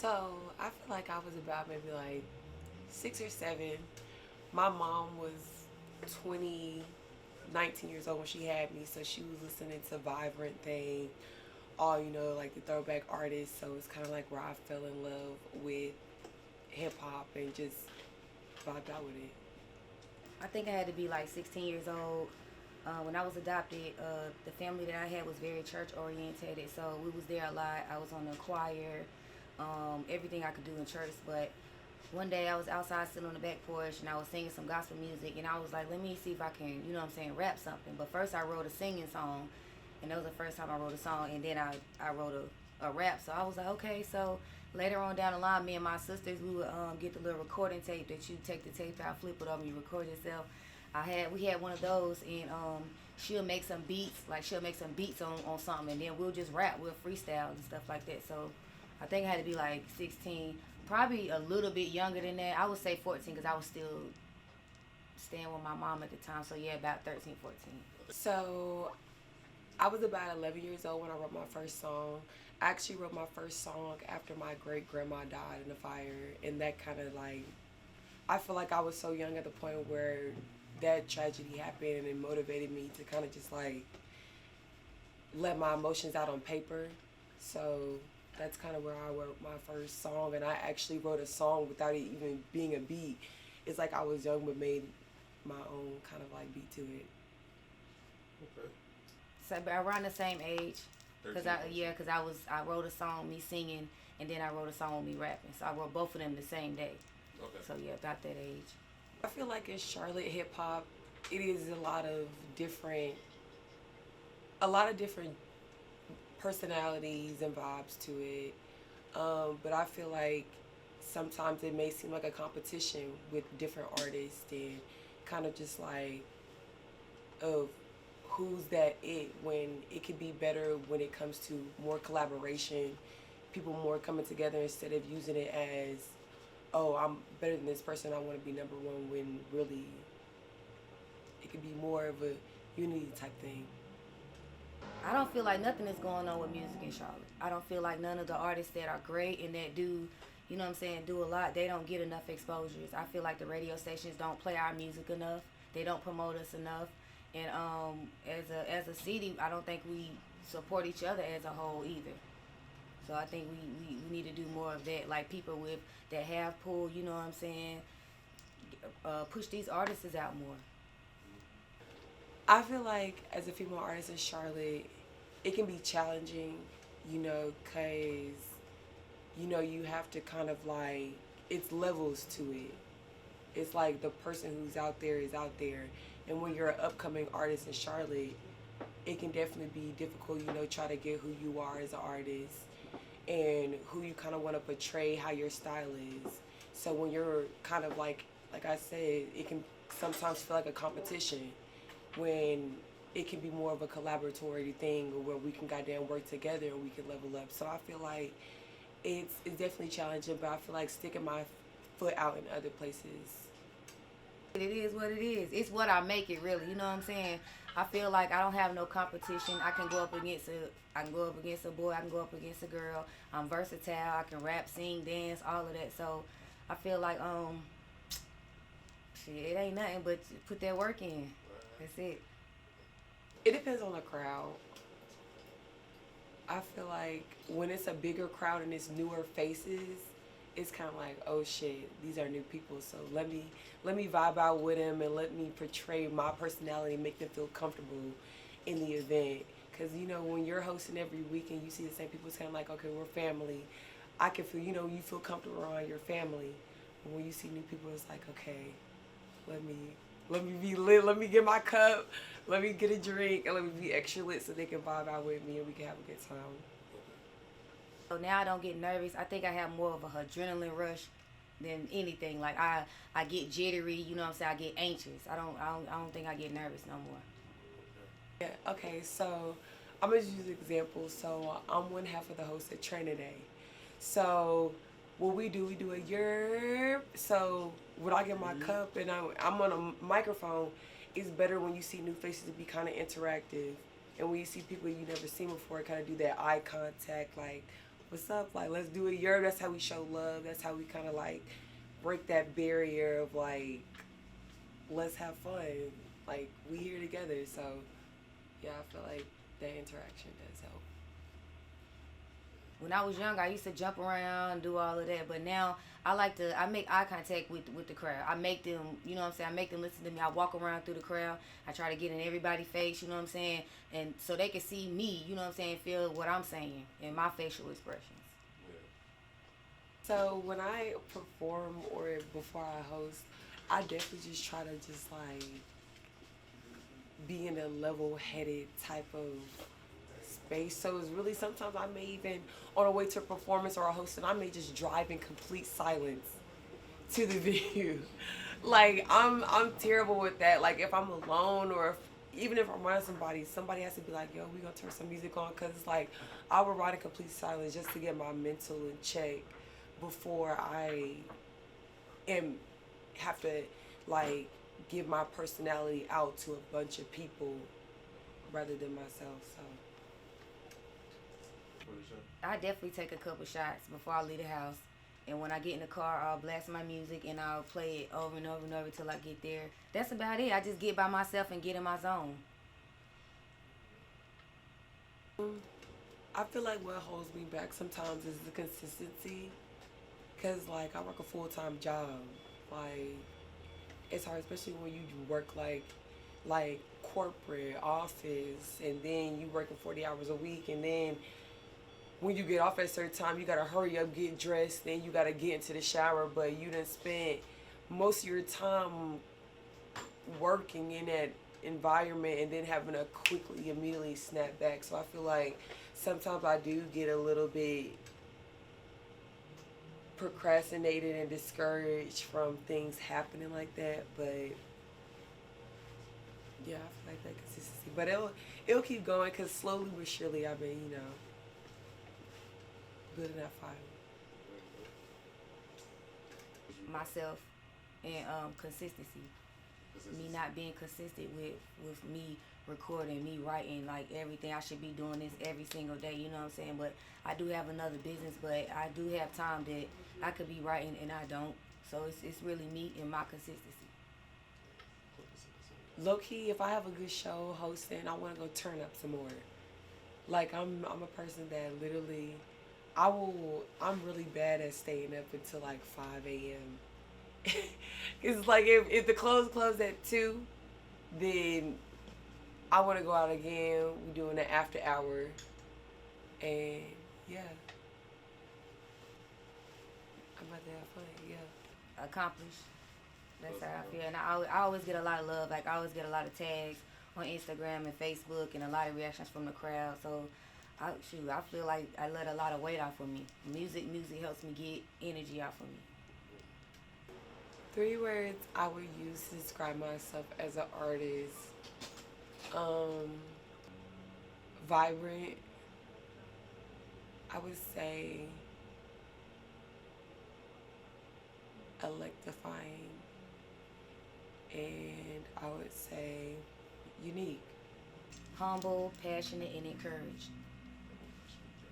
So I feel like I was about maybe like 6 or 7. My mom was 20, 19 years old when she had me, so she was listening to Vibrant Thing, all like the throwback artists. So it's kind of like where I fell in love with hip hop and just vibed out with it. I think I had to be like 16 years old. When I was adopted, the family that I had was very church oriented, so we was there a lot. I was on the choir, everything I could do in church. But one day I was outside sitting on the back porch and I was singing some gospel music, and I was like, let me see if I can, rap something. But first I wrote a singing song, and that was the first time I wrote a song, and then I wrote a rap. So I was like, okay. So later on down the line, me and my sisters, we would get the little recording tape that you take the tape out, flip it over, and you record yourself. We had one of those, and she'll make some beats, like she'll make some beats on something, and then we'll just rap, we'll freestyle and stuff like that. So I think I had to be like 16, probably a little bit younger than that. I would say 14 because I was still staying with my mom at the time. So yeah, about 13, 14. So I was about 11 years old when I wrote my first song. I actually wrote my first song after my great grandma died in a fire, and that kind of like, I feel like I was so young at the point where that tragedy happened, and it motivated me to kind of just like let my emotions out on paper. So that's kind of where I wrote my first song, and I actually wrote a song without it even being a beat. It's like I was young but made my own kind of like beat to it. Okay. So but around the same age, 13. cause I wrote a song me singing, and then I wrote a song with me rapping. So I wrote both of them the same day. Okay. So yeah, about that age. I feel like in Charlotte hip hop, it is different, a lot of different personalities and vibes to it. But I feel like sometimes it may seem like a competition with different artists and kind of just like of who's that it, when it could be better when it comes to more collaboration, people more coming together instead of using it as, oh, I'm better than this person, I want to be number one, when really it could be more of a unity type thing. I don't feel like nothing is going on with music in Charlotte. I don't feel like none of the artists that are great and that do, do a lot, they don't get enough exposures. I feel like the radio stations don't play our music enough. They don't promote us enough. And as a city, I don't think we support each other as a whole either. So I think we need to do more of that. Like people that have pull, push these artists out more. I feel like as a female artist in Charlotte, it can be challenging, because, you have to kind of like, it's levels to it. It's like the person who's out there is out there. And when you're an upcoming artist in Charlotte, it can definitely be difficult, try to get who you are as an artist and who you kind of want to portray, how your style is. So when you're kind of like I said, it can sometimes feel like a competition when it can be more of a collaboratory thing where we can goddamn work together and we can level up. So I feel like it's definitely challenging, but I feel like sticking my foot out in other places. It is what it is. It's what I make it really. You know what I'm saying? I feel like I don't have no competition. I can go up against a boy. I can go up against a girl. I'm versatile. I can rap, sing, dance, all of that. So I feel like shit, it ain't nothing but put that work in. That's it. It depends on the crowd. I feel like when it's a bigger crowd and it's newer faces, it's kind of like, oh shit, these are new people. So let me vibe out with them and let me portray my personality and make them feel comfortable in the event. Because when you're hosting every week and you see the same people, it's kind of like, okay, we're family. I can feel, you feel comfortable around your family. But when you see new people, it's like, okay, let me be lit. Let me get my cup. Let me get a drink, and let me be extra lit so they can vibe out with me and we can have a good time. So now I don't get nervous. I think I have more of a adrenaline rush than anything. Like I get jittery. You know what I'm saying? I get anxious. I don't think I get nervous no more. Yeah. Okay. So I'm gonna use an example. So I'm one half of the host at Trinidad. So what we do a yerp. So when I get my cup and I'm on a microphone, it's better when you see new faces to be kind of interactive, and when you see people you never seen before, kind of do that eye contact, like, what's up? Like, let's do it Europe. That's how we show love. That's how we kind of like break that barrier of like, let's have fun. Like, we here together. So, yeah, I feel like that interaction does help. When I was young, I used to jump around, do all of that. But now I make eye contact with the crowd. I make them, you know what I'm saying? I make them listen to me. I walk around through the crowd. I try to get in everybody's face, you know what I'm saying? And so they can see me, you know what I'm saying? Feel what I'm saying and my facial expressions. So when I perform or before I host, I definitely just try to just like be in a level-headed type of space. So it's really sometimes I may even on a way to a performance or a host, and I may just drive in complete silence to the venue. Like I'm terrible with that. Like if I'm alone or even if I'm around somebody has to be like, yo, we gonna turn some music on, because it's like I would ride in complete silence just to get my mental in check before I am have to like give my personality out to a bunch of people rather than myself. So What you say? I definitely take a couple shots before I leave the house. And when I get in the car, I'll blast my music and I'll play it over and over and over till I get there. That's about it. I just get by myself and get in my zone. I feel like what holds me back sometimes is the consistency. Cause like I work a full-time job. Like it's hard, especially when you work like corporate office, and then you working 40 hours a week, and then when you get off at a certain time, you gotta hurry up, get dressed, then you gotta get into the shower. But you done spent most of your time working in that environment and then having to quickly, immediately snap back. So I feel like sometimes I do get a little bit procrastinated and discouraged from things happening like that. But yeah, I feel like that consistency. But it'll keep going, because slowly but surely I've been, building that fire. Myself and consistency. Me not being consistent with me recording, me writing, like everything. I should be doing this every single day, you know what I'm saying? But I do have another business, but I do have time that I could be writing and I don't. So it's really me and my consistency. Low key, if I have a good show hosting, I want to go turn up some more. Like I'm a person that literally, I'm really bad at staying up until like 5 a.m. It's like if the close at 2, then I want to go out again. We're doing an after hour, and yeah, I'm about to have fun. Yeah. Accomplished. That's how I feel. And I always get a lot of love. Like I always get a lot of tags on Instagram and Facebook and a lot of reactions from the crowd. So I feel like I let a lot of weight off of me. Music helps me get energy off of me. 3 words I would use to describe myself as an artist. Vibrant. I would say electrifying. And I would say unique. Humble, passionate, and encouraged.